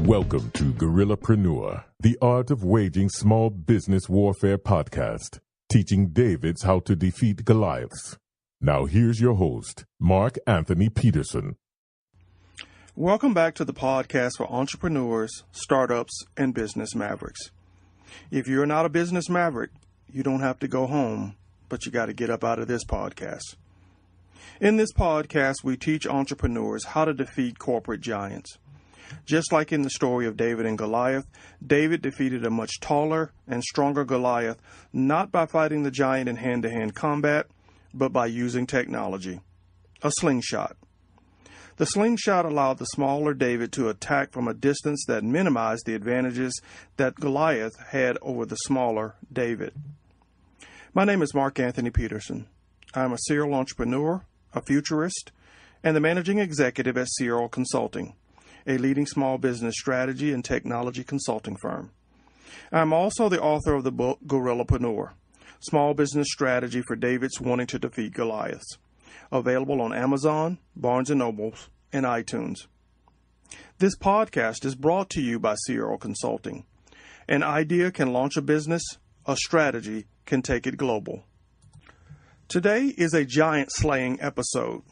Welcome to Guerrillapreneur, the art of waging small business warfare podcast, teaching Davids how to defeat Goliaths. Now here's your host, Mark Anthony Peterson. Welcome back to the podcast for entrepreneurs, startups, and business mavericks. If you're not a business maverick, you don't have to go home, but you got to get up out of this podcast. In this podcast, we teach entrepreneurs how to defeat corporate giants. Just like in the story of David and Goliath, David defeated a much taller and stronger Goliath, not by fighting the giant in hand-to-hand combat, but by using technology, a slingshot. The slingshot allowed the smaller David to attack from a distance that minimized the advantages that Goliath had over the smaller David. My name is Mark Anthony Peterson. I'm a serial entrepreneur, a futurist, and the managing executive at Serial Consulting, a leading small business strategy and technology consulting firm. I'm also the author of the book Guerrillapreneur, Small Business Strategy for Davids Wanting to Defeat Goliaths, available on Amazon, Barnes & Noble, and iTunes. This podcast is brought to you by Serial Consulting. An idea can launch a business, a strategy can take it global. Today is a giant-slaying episode.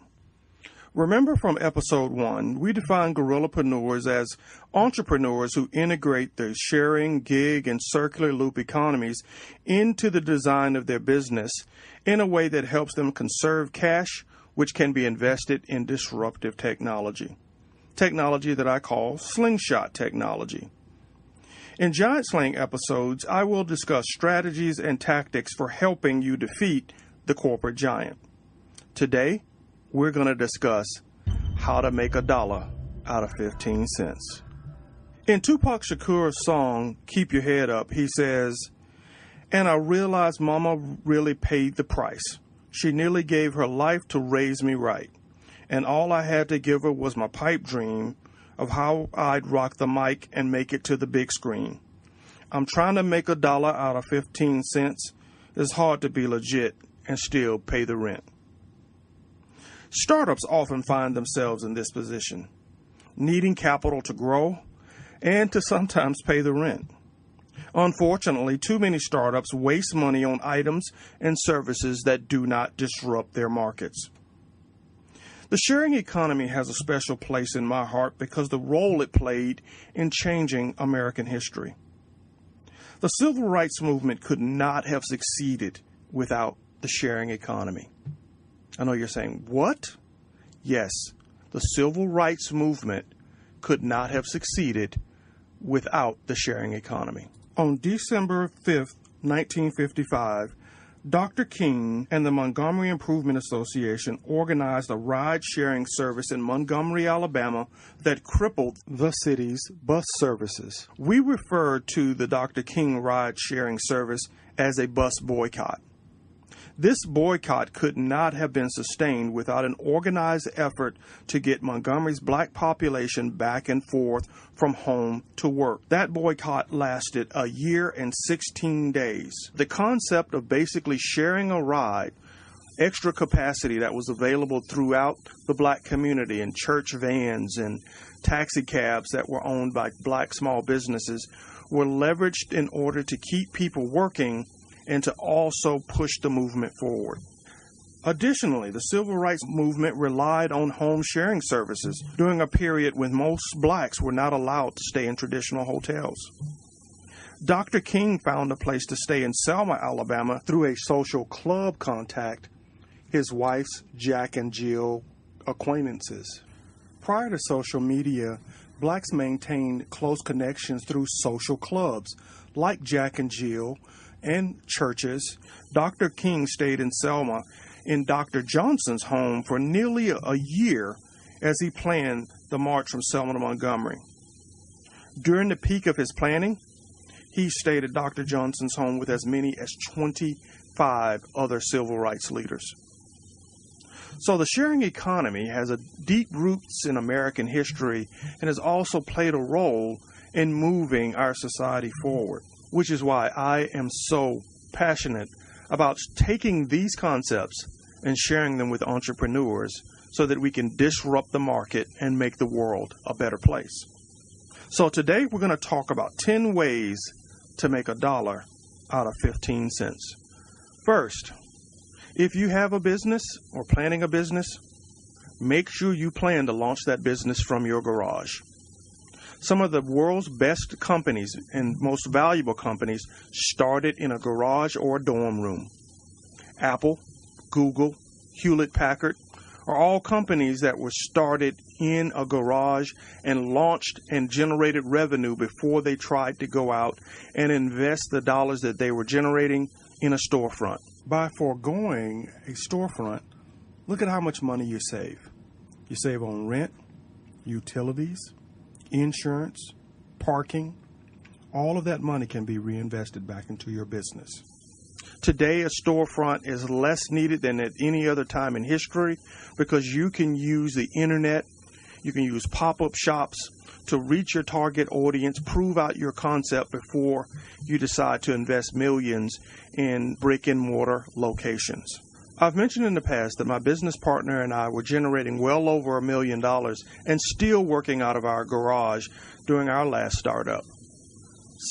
Remember from episode 1, we defined guerrillapreneurs as entrepreneurs who integrate the sharing, gig, and circular loop economies into the design of their business in a way that helps them conserve cash, which can be invested in disruptive technology. Technology that I call slingshot technology. In Giant Slaying episodes, I will discuss strategies and tactics for helping you defeat the corporate giant. Today, we're going to discuss how to make $1 out of 15 cents. In Tupac Shakur's song, Keep Your Head Up, he says, "And I realized Mama really paid the price. She nearly gave her life to raise me right. And all I had to give her was my pipe dream of how I'd rock the mic and make it to the big screen. I'm trying to make $1 out of 15 cents. It's hard to be legit and still pay the rent." Startups often find themselves in this position, needing capital to grow and to sometimes pay the rent. Unfortunately, too many startups waste money on items and services that do not disrupt their markets. The sharing economy has a special place in my heart because of the role it played in changing American history. The civil rights movement could not have succeeded without the sharing economy. I know you're saying, what? Yes, the civil rights movement could not have succeeded without the sharing economy. On December 5th, 1955, Dr. King and the Montgomery Improvement Association organized a ride-sharing service in Montgomery, Alabama that crippled the city's bus services. We refer to the Dr. King ride-sharing service as a bus boycott. This boycott could not have been sustained without an organized effort to get Montgomery's black population back and forth from home to work. That boycott lasted a year and 16 days. The concept of basically sharing a ride, extra capacity that was available throughout the black community in church vans and taxi cabs that were owned by black small businesses, were leveraged in order to keep people working and to also push the movement forward. Additionally, the civil rights movement relied on home sharing services during a period when most blacks were not allowed to stay in traditional hotels. Dr. King found a place to stay in Selma, Alabama through a social club contact, his wife's Jack and Jill acquaintances. Prior to social media, blacks maintained close connections through social clubs like Jack and Jill and churches. Dr. King stayed in Selma in Dr. Johnson's home for nearly a year as he planned the march from Selma to Montgomery. During the peak of his planning, he stayed at Dr. Johnson's home with as many as 25 other civil rights leaders. So the sharing economy has a deep roots in American history and has also played a role in moving our society forward, which is why I am so passionate about taking these concepts and sharing them with entrepreneurs so that we can disrupt the market and make the world a better place. So today we're going to talk about 10 ways to make $1 out of 15 cents. First, if you have a business or planning a business, make sure you plan to launch that business from your garage. Some of the world's best companies and most valuable companies started in a garage or a dorm room. Apple, Google, Hewlett-Packard are all companies that were started in a garage and launched and generated revenue before they tried to go out and invest the dollars that they were generating in a storefront. By foregoing a storefront, look at how much money you save. You save on rent, utilities, insurance, parking. All of that money can be reinvested back into your business. Today, a storefront is less needed than at any other time in history because you can use the internet, you can use pop-up shops to reach your target audience, prove out your concept before you decide to invest millions in brick and mortar locations. I've mentioned in the past that my business partner and I were generating well over $1 million and still working out of our garage during our last startup.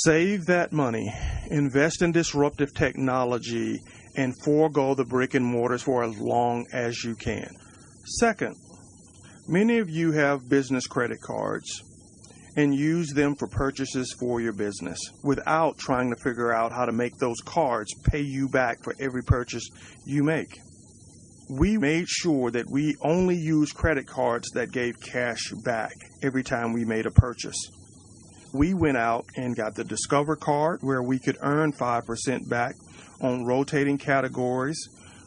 Save that money, invest in disruptive technology, and forego the brick and mortars for as long as you can. Second, many of you have business credit cards and use them for purchases for your business without trying to figure out how to make those cards pay you back for every purchase you make. We made sure that we only used credit cards that gave cash back every time we made a purchase. We went out and got the Discover card where we could earn 5% back on rotating categories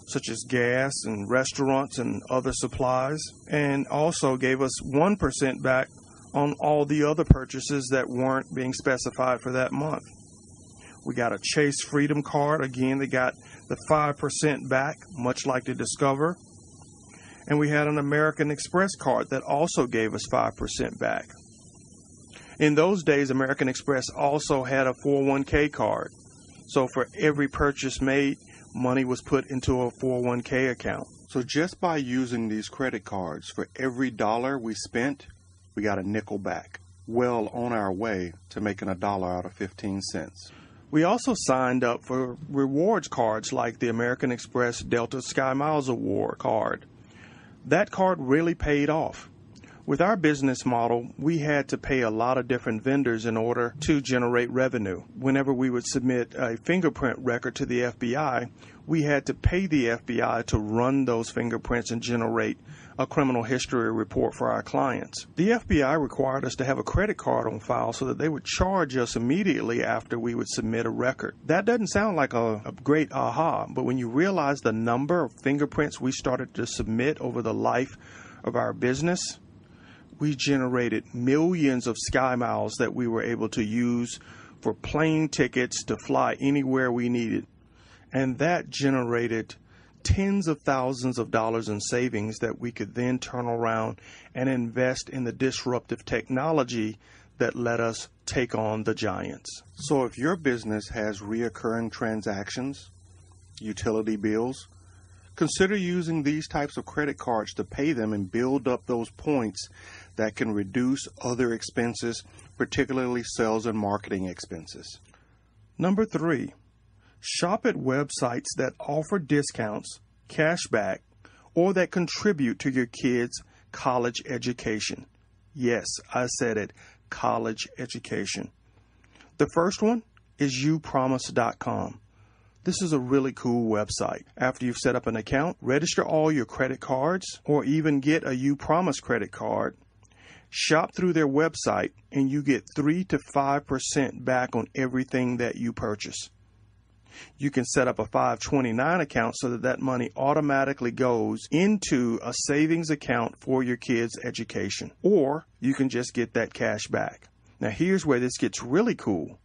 such as gas and restaurants and other supplies, and also gave us 1% back on all the other purchases that weren't being specified for that month. We got a Chase Freedom card, again, that got the 5% back, much like the Discover. And we had an American Express card that also gave us 5% back. In those days, American Express also had a 401k card. So for every purchase made, money was put into a 401k account. So just by using these credit cards, for every dollar we spent, we got a nickel back. Well on our way to making $1 out of 15 cents. We also signed up for rewards cards like the American Express Delta Sky Miles Award card. That card really paid off. With our business model, we had to pay a lot of different vendors in order to generate revenue. Whenever we would submit a fingerprint record to the FBI, we had to pay the FBI to run those fingerprints and generate a criminal history report for our clients. The FBI required us to have a credit card on file so that they would charge us immediately after we would submit a record. That doesn't sound like a great aha, but when you realize the number of fingerprints we started to submit over the life of our business, we generated millions of Sky Miles that we were able to use for plane tickets to fly anywhere we needed. And that generated tens of thousands of dollars in savings that we could then turn around and invest in the disruptive technology that let us take on the giants. So if your business has reoccurring transactions, utility bills, consider using these types of credit cards to pay them and build up those points that can reduce other expenses, particularly sales and marketing expenses. Number 3, shop at websites that offer discounts, cash back, or that contribute to your kids' college education. Yes, I said it, college education. The first one is youpromise.com. This is a really cool website. After you've set up an account, register all your credit cards or even get a You Promise credit card. Shop through their website and you get 3 to 5% back on everything that you purchase. You can set up a 529 account so that money automatically goes into a savings account for your kids' education. Or you can just get that cash back. Now here's where this gets really cool.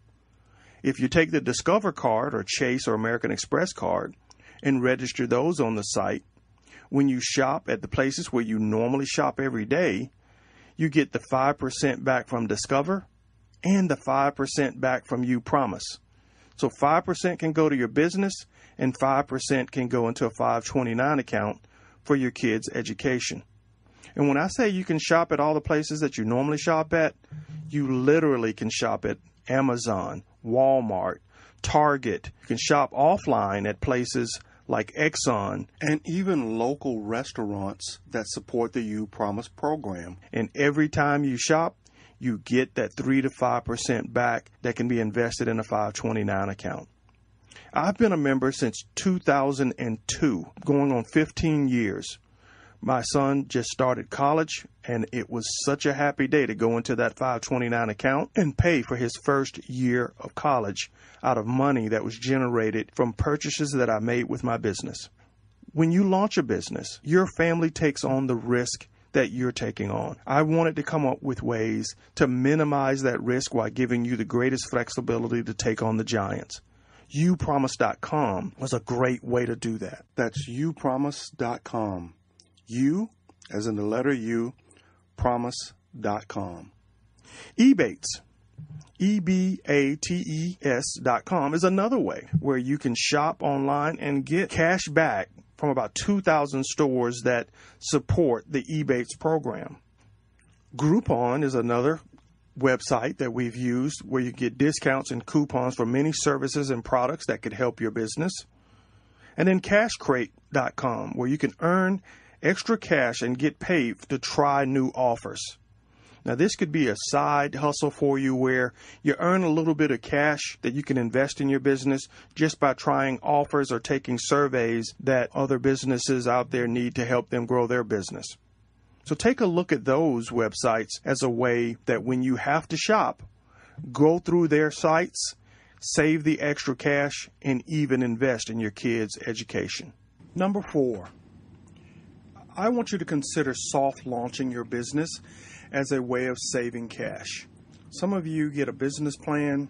If you take the Discover card or Chase or American Express card and register those on the site, when you shop at the places where you normally shop every day, you get the 5% back from Discover and the 5% back from You Promise. So 5% can go to your business and 5% can go into a 529 account for your kids' education. And when I say you can shop at all the places that you normally shop at, you literally can shop at Amazon, Walmart, Target. You can shop offline at places like Exxon, and even local restaurants that support the You Promise program. And every time you shop, you get that 3 to 5% back that can be invested in a 529 account. I've been a member since 2002, going on 15 years. My son just started college, and it was such a happy day to go into that 529 account and pay for his first year of college out of money that was generated from purchases that I made with my business. When you launch a business, your family takes on the risk that you're taking on. I wanted to come up with ways to minimize that risk while giving you the greatest flexibility to take on the giants. YouPromise.com was a great way to do that. That's YouPromise.com. You, as in the letter U, promise.com. Ebates, EBATES.com is another way where you can shop online and get cash back from about 2,000 stores that support the Ebates program. Groupon is another website that we've used where you get discounts and coupons for many services and products that could help your business. And then CashCrate.com, where you can earn extra cash and get paid to try new offers. Now, this could be a side hustle for you where you earn a little bit of cash that you can invest in your business just by trying offers or taking surveys that other businesses out there need to help them grow their business. So take a look at those websites as a way that when you have to shop, go through their sites, save the extra cash, and even invest in your kids' education. Number 4. I want you to consider soft launching your business as a way of saving cash. Some of you get a business plan,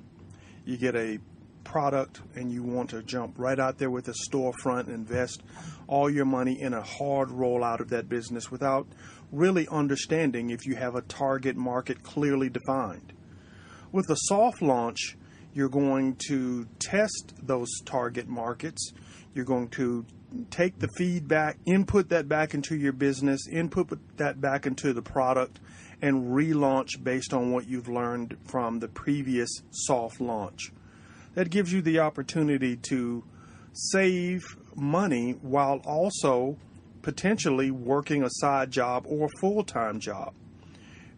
you get a product, and you want to jump right out there with a storefront and invest all your money in a hard rollout of that business without really understanding if you have a target market clearly defined. With a soft launch, you're going to test those target markets. You're going to take the feedback, input that back into your business, input that back into the product, and relaunch based on what you've learned from the previous soft launch. That gives you the opportunity to save money while also potentially working a side job or a full-time job.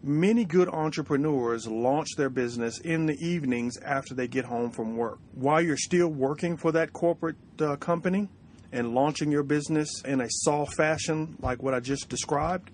Many good entrepreneurs launch their business in the evenings after they get home from work. While you're still working for that corporate company and launching your business in a soft fashion like what I just described,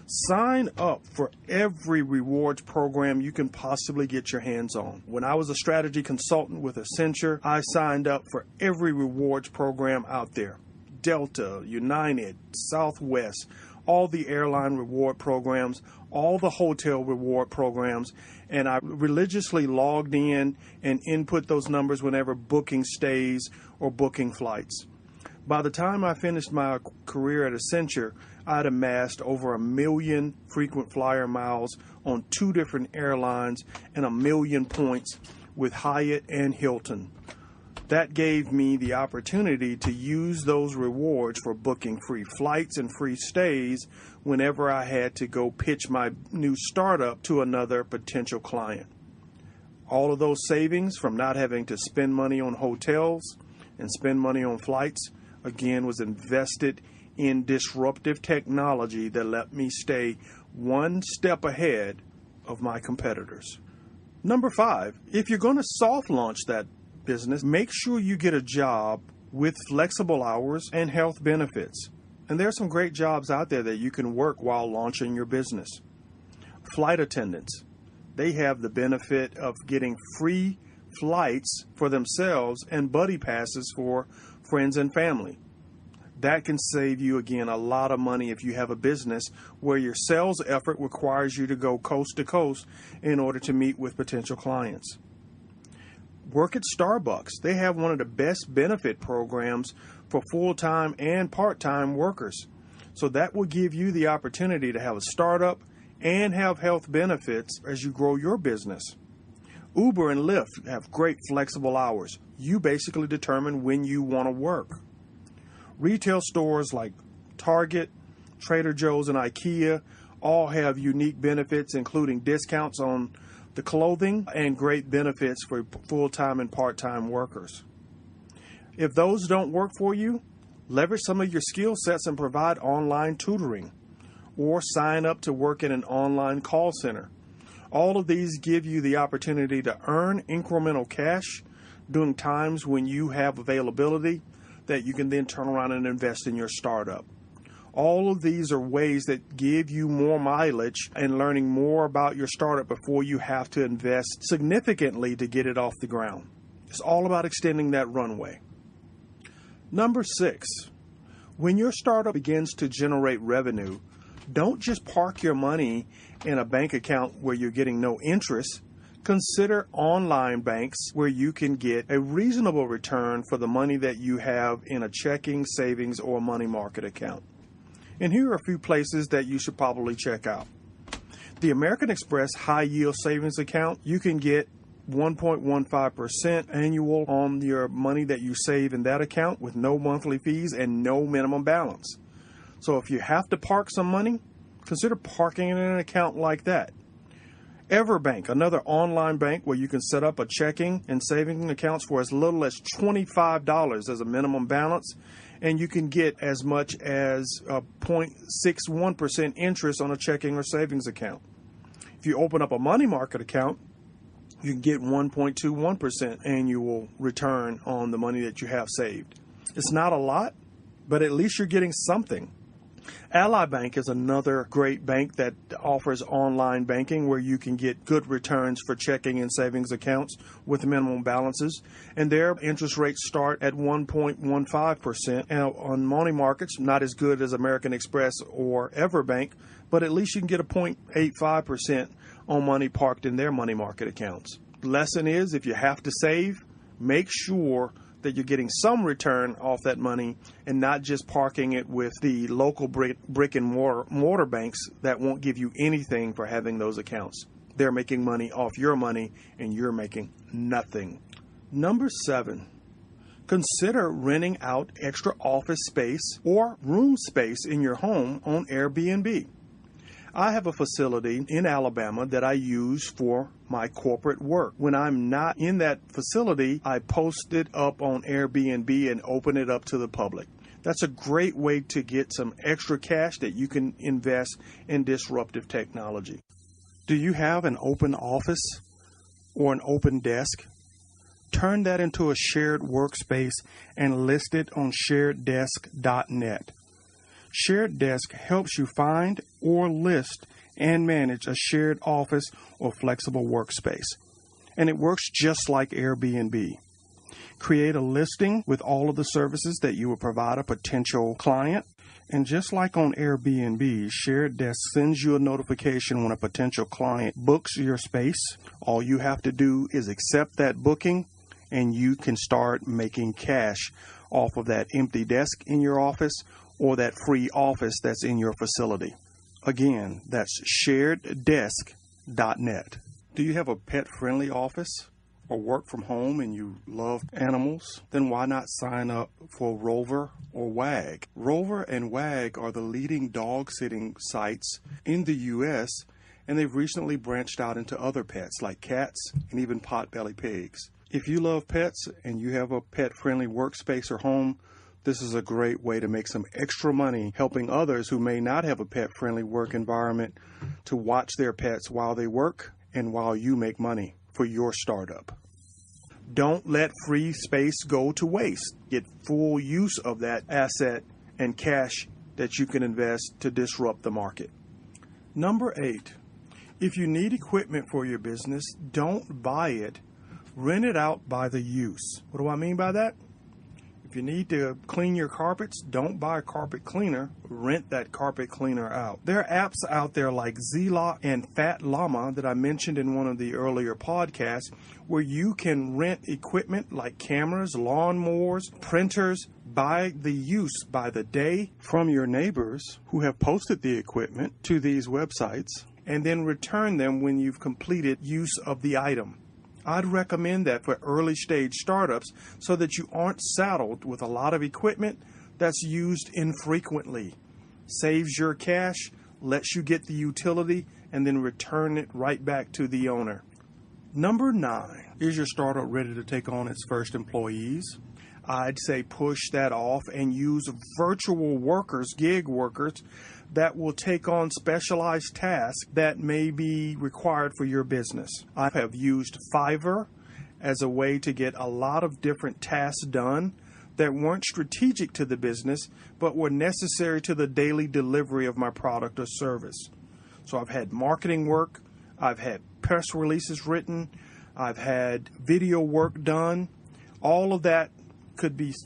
sign up for every rewards program you can possibly get your hands on. When I was a strategy consultant with Accenture, I signed up for every rewards program out there. Delta, United, Southwest, all the airline reward programs, all the hotel reward programs, and I religiously logged in and input those numbers whenever booking stays or booking flights. By the time I finished my career at Accenture, I'd amassed over 1 million frequent flyer miles on 2 different airlines and 1 million points with Hyatt and Hilton. That gave me the opportunity to use those rewards for booking free flights and free stays whenever I had to go pitch my new startup to another potential client. All of those savings from not having to spend money on hotels and spend money on flights, again, was invested in disruptive technology that let me stay one step ahead of my competitors. Number 5, if you're going to soft launch that business, make sure you get a job with flexible hours and health benefits. And there are some great jobs out there that you can work while launching your business. Flight attendants, they have the benefit of getting free flights for themselves and buddy passes for friends and family. That can save you, again, a lot of money if you have a business where your sales effort requires you to go coast to coast in order to meet with potential clients. Work at Starbucks. They have one of the best benefit programs for full-time and part-time workers. So that will give you the opportunity to have a startup and have health benefits as you grow your business. Uber and Lyft have great flexible hours. You basically determine when you want to work. Retail stores like Target, Trader Joe's, and IKEA all have unique benefits, including discounts on the clothing and great benefits for full-time and part-time workers. If those don't work for you, leverage some of your skill sets and provide online tutoring or sign up to work in an online call center. All of these give you the opportunity to earn incremental cash during times when you have availability that you can then turn around and invest in your startup. All of these are ways that give you more mileage and learning more about your startup before you have to invest significantly to get it off the ground. It's all about extending that runway. Number 6, when your startup begins to generate revenue, don't just park your money in a bank account where you're getting no interest. Consider online banks where you can get a reasonable return for the money that you have in a checking, savings, or money market account. And here are a few places that you should probably check out. The American Express High Yield Savings Account, you can get 1.15% annual on your money that you save in that account with no monthly fees and no minimum balance. So if you have to park some money, consider parking it in an account like that. Everbank, another online bank where you can set up a checking and saving accounts for as little as $25 as a minimum balance, and you can get as much as 0.61% interest on a checking or savings account. If you open up a money market account, you can get 1.21% annual return on the money that you have saved. It's not a lot, but at least you're getting something. Ally Bank is another great bank that offers online banking where you can get good returns for checking and savings accounts with minimum balances. And their interest rates start at 1.15%. And on money markets, not as good as American Express or Everbank, but at least you can get a 0.85% on money parked in their money market accounts. The lesson is, if you have to save, make sure that you're getting some return off that money and not just parking it with the local brick and mortar banks that won't give you anything for having those accounts. They're making money off your money and you're making nothing. Number 7, consider renting out extra office space or room space in your home on Airbnb. I have a facility in Alabama that I use for my corporate work. When I'm not in that facility, I post it up on Airbnb and open it up to the public. That's a great way to get some extra cash that you can invest in disruptive technology. Do you have an open office or an open desk? Turn that into a shared workspace and list it on shareddesk.net. Shared Desk helps you find or list and manage a shared office or flexible workspace. And it works just like Airbnb. Create a listing with all of the services that you would provide a potential client. And just like on Airbnb, Shared Desk sends you a notification when a potential client books your space. All you have to do is accept that booking and you can start making cash off of that empty desk in your office or that free office that's in your facility. Again, that's shareddesk.net. Do you have a pet-friendly office or work from home and you love animals? Then why not sign up for Rover or Wag? Rover and Wag are the leading dog-sitting sites in the U.S., and they've recently branched out into other pets like cats and even pot-belly pigs. If you love pets and you have a pet-friendly workspace or home, this is a great way to make some extra money helping others who may not have a pet-friendly work environment to watch their pets while they work and while you make money for your startup. Don't let free space go to waste. Get full use of that asset and cash that you can invest to disrupt the market. Number 8, if you need equipment for your business, don't buy it. Rent it out by the use. What do I mean by that? If you need to clean your carpets, don't buy a carpet cleaner. Rent that carpet cleaner out. There are apps out there like Z-Lock and Fat Llama that I mentioned in one of the earlier podcasts where you can rent equipment like cameras, lawnmowers, printers by the use, by the day, from your neighbors who have posted the equipment to these websites, and then return them when you've completed use of the item. I'd recommend that for early stage startups so that you aren't saddled with a lot of equipment that's used infrequently. Saves your cash, lets you get the utility, and then return it right back to the owner. Number 9, is your startup ready to take on its first employees? I'd say push that off and use virtual workers, gig workers, that will take on specialized tasks that may be required for your business. I have used Fiverr as a way to get a lot of different tasks done that weren't strategic to the business, but were necessary to the daily delivery of my product or service. So I've had marketing work, I've had press releases written, I've had video work done. All of that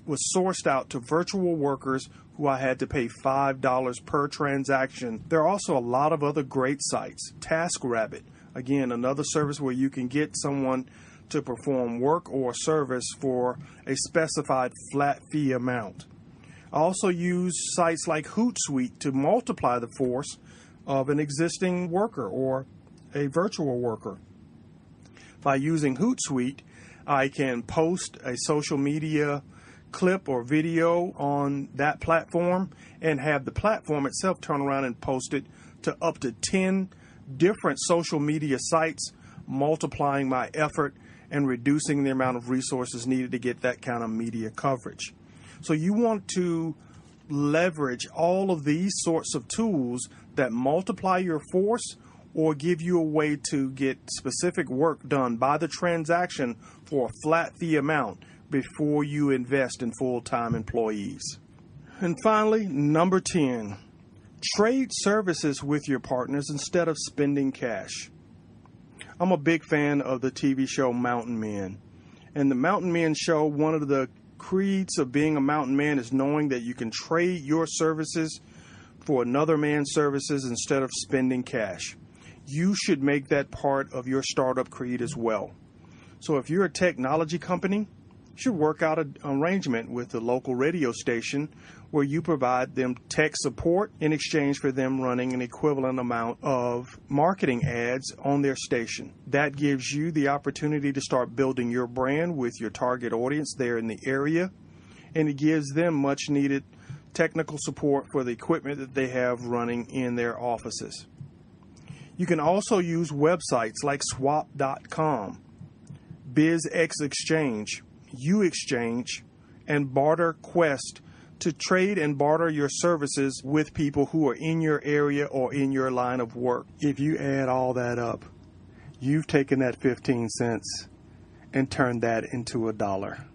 was sourced out to virtual workers who I had to pay $5 per transaction. There are also a lot of other great sites. TaskRabbit, again, another service where you can get someone to perform work or service for a specified flat fee amount. I also use sites like Hootsuite to multiply the force of an existing worker or a virtual worker. By using Hootsuite, I can post a social media clip or video on that platform and have the platform itself turn around and post it to up to 10 different social media sites, multiplying my effort and reducing the amount of resources needed to get that kind of media coverage. So you want to leverage all of these sorts of tools that multiply your force or give you a way to get specific work done by the transaction for a flat fee amount before you invest in full-time employees. And finally, number 10, trade services with your partners instead of spending cash. I'm a big fan of the TV show Mountain Men. And the Mountain Men show, one of the creeds of being a mountain man is knowing that you can trade your services for another man's services instead of spending cash. You should make that part of your startup creed as well. So if you're a technology company, you should work out an arrangement with the local radio station where you provide them tech support in exchange for them running an equivalent amount of marketing ads on their station. That gives you the opportunity to start building your brand with your target audience there in the area, and it gives them much needed technical support for the equipment that they have running in their offices. You can also use websites like swap.com, BizXExchange, UExchange, and Barter Quest to trade and barter your services with people who are in your area or in your line of work. If you add all that up, you've taken that 15 cents and turned that into $1.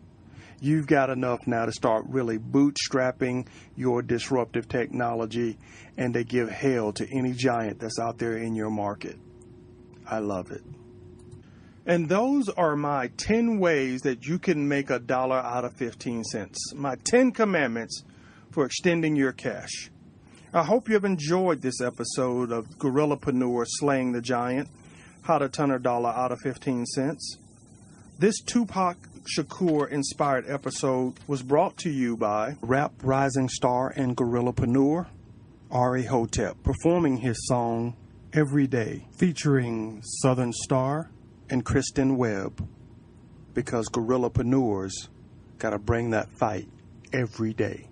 You've got enough now to start really bootstrapping your disruptive technology and to give hell to any giant that's out there in your market. I love it. And those are my 10 ways that you can make $1 out of 15 cents. My 10 commandments for extending your cash. I hope you have enjoyed this episode of Guerrillapreneur Slaying the Giant, how to turn $1 out of 15 cents. This Tupac Shakur inspired episode was brought to you by rap rising star and Guerrillapreneur, Ari Hotep, performing his song Every Day, featuring Southern Star and Kristen Webb, because Guerrillapreneurs gotta bring that fight every day.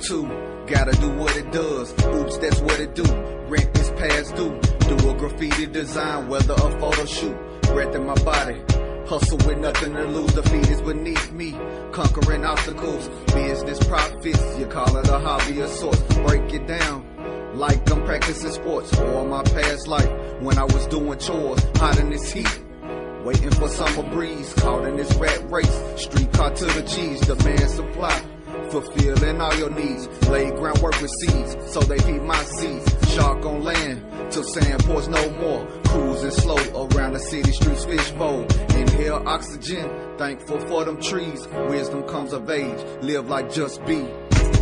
too. Gotta do what it does. Oops, that's what it do. Rent is past due. Do a graffiti design, whether a photo shoot. Breath in my body. Hustle with nothing to lose. The feet is beneath me. Conquering obstacles. Business profits. You call it a hobby of sorts. Break it down like I'm practicing sports. Or my past life when I was doing chores. Hot in this heat. Waiting for summer breeze. Caught in this rat race. Street car to the cheese. Demand supply. Fulfilling all your needs. Lay groundwork with seeds, so they feed my seeds. Shark on land, till sand pours no more. Cruising slow around the city streets, fishbowl. Inhale oxygen, thankful for them trees. Wisdom comes of age, live like just be.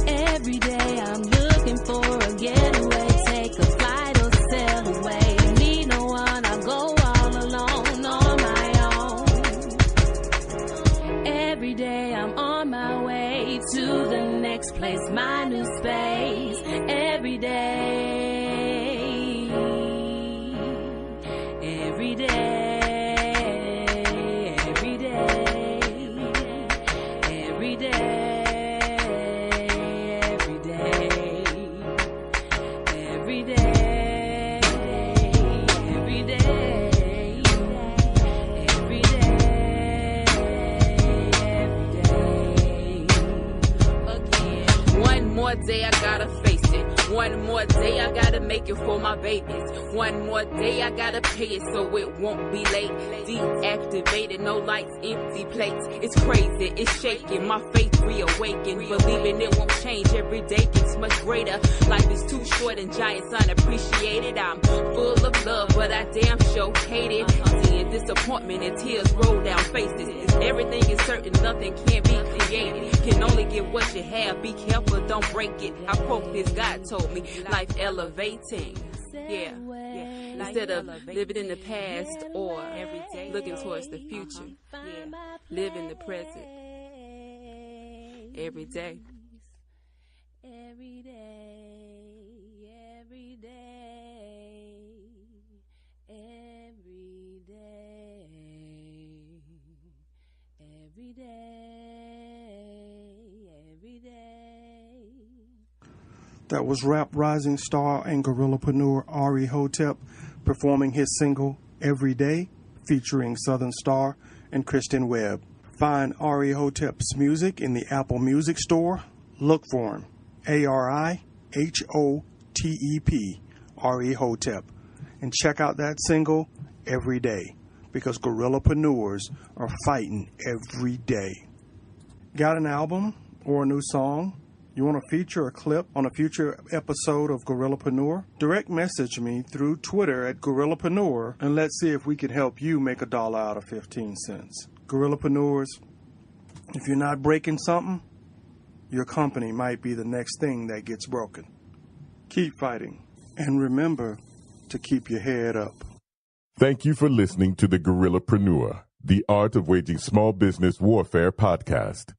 Every day I'm looking for a getaway. Take a flight or sail away. Need no one, I go all alone on my own. Every day I'm on my way to the next place, my new space. Every day, every day, every day, every day, every day, every day, every day, every day. One more day I gotta face it. One more day I gotta make it for my babies. One more day I gotta pay it so it won't be late. Deactivated, no lights, empty plates. It's crazy, it's shaking, my faith reawakened. Believing it won't change, every day gets much greater. Life is too short and giants unappreciated. I'm full of love, but I damn sure hate it. Seeing disappointment and tears roll down faces. Everything is certain, nothing can be created. Can only get what you have, be careful, don't break it. I quote this, God told me, life elevating. Yeah. Instead of living in the past or looking towards the future. Live in the present. Every day. Every day. Every day. Every day. Every day. Every day. That was rap rising star and Guerrillapreneur Ari Hotep performing his single Every Day, featuring Southern Star and Kristen Webb. Find Ari Hotep's music in the Apple Music Store. Look for him, ARIHOTEP, Ari Hotep, and check out that single Every Day, because Guerrillapreneurs are fighting every day. Got an album or a new song? You want to feature a clip on a future episode of Guerrillapreneur? Direct message me through Twitter at Guerrillapreneur, and let's see if we can help you make $1 out of 15 cents. Guerrillapreneurs, if you're not breaking something, your company might be the next thing that gets broken. Keep fighting, and remember to keep your head up. Thank you for listening to the Guerrillapreneur, the Art of Waging Small Business Warfare podcast.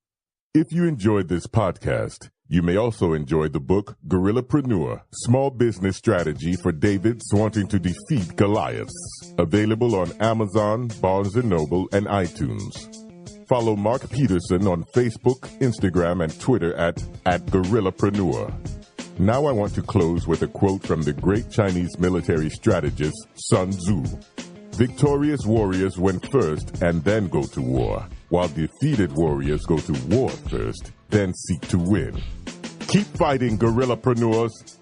If you enjoyed this podcast, you may also enjoy the book Guerrillapreneur, Small Business Strategy for Davids Wanting to Defeat Goliaths, available on Amazon, Barnes & Noble, and iTunes. Follow Mark Peterson on Facebook, Instagram, and Twitter at Guerrillapreneur. Now I want to close with a quote from the great Chinese military strategist Sun Tzu. Victorious warriors win first and then go to war, while defeated warriors go to war first, then seek to win. Keep fighting, Guerrillapreneurs.